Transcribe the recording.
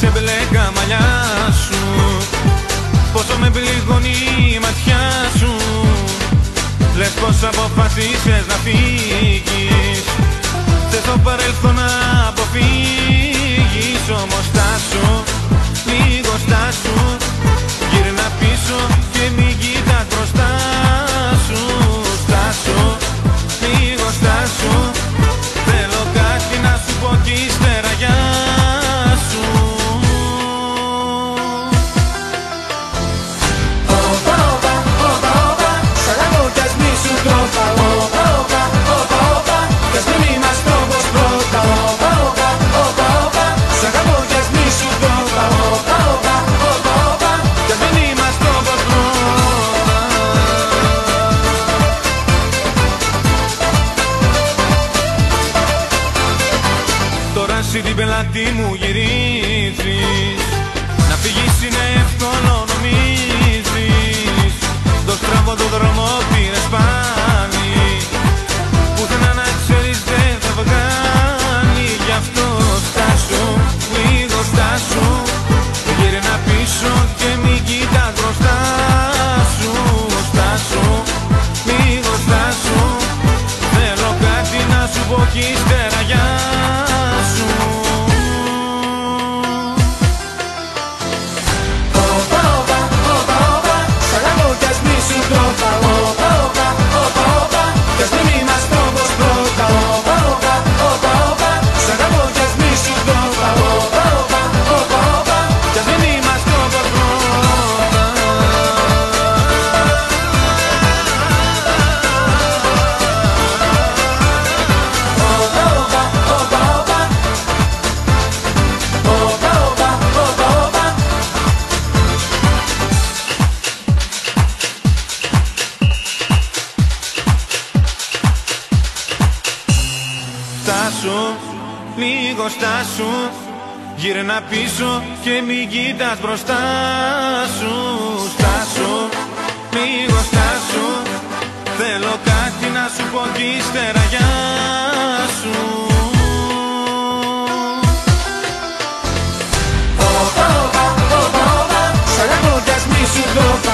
ξεμπλέκα μαλλιά σου, πόσο με πληγώνει η ματιά σου. Λες πως αποφασίσες να φύγεις, θες το παρελθόν να αποφύγεις. Όμως στάσου, λίγο στάσου, γύρνα πίσω και μην κοιτάς μπροστά σου. Στάσου, λίγο στάσου, θέλω κάτι να σου πω κι ύστερα γεια σου. Όπα, όπα, όπα, όπα, σ' αγαπώ κι ας μη σου τρώπα. Όπα, όπα, όπα, όπα, κι ας μην είμαστε όπως πρώτα. Όπα, όπα, όπα, όπα, σ' αγαπώ κι ας μη σου τρώπα. Όπα, όπα, όπα, όπα, κι ας μην είμαστε όπως πρώτα. Τώρα εσύ την πελάτη μου γυρίζεις, να φύγεις είναι εύκολο νομίζεις. Το στραβό το δρόμο πήρες πάλι, πουθενά να ξέρεις δεν θα βγάλει. Γι' αυτό στάσου, λίγο στάσου, γύρνα πίσω και μην κοιτάς μπροστά σου. Στάσου, λίγο στάσου, θέλω κάτι να σου πω κι ύστερα γεια σου. Όπα, όπα, όπα, όπα, σ' αγαπώ κι ας μη σου τρώπα. Όπα, όπα, όπα, όπα, κι ας μην είμαστε όπως πρώτα. Όπα, όπα, όπα, όπα, σ' αγαπώ κι ας μη σου τρώπα. Όπα, όπα, όπα, όπα, κι ας μην είμαστε όπως πρώτα. Όπα, όπα, όπα, όπα, όπα, όπα, όπα, όπα. Στάσου, λίγο στάσου, γύρνα πίσω και μην κοιτάς μπροστά σου. Στάσου, λίγο στάσου, θέλω κάτι να σου πω κι ύστερα γεια σου. Όπα, όπα, όπα, όπα, σ' αγαπώ κι ας μη σου τρώπα.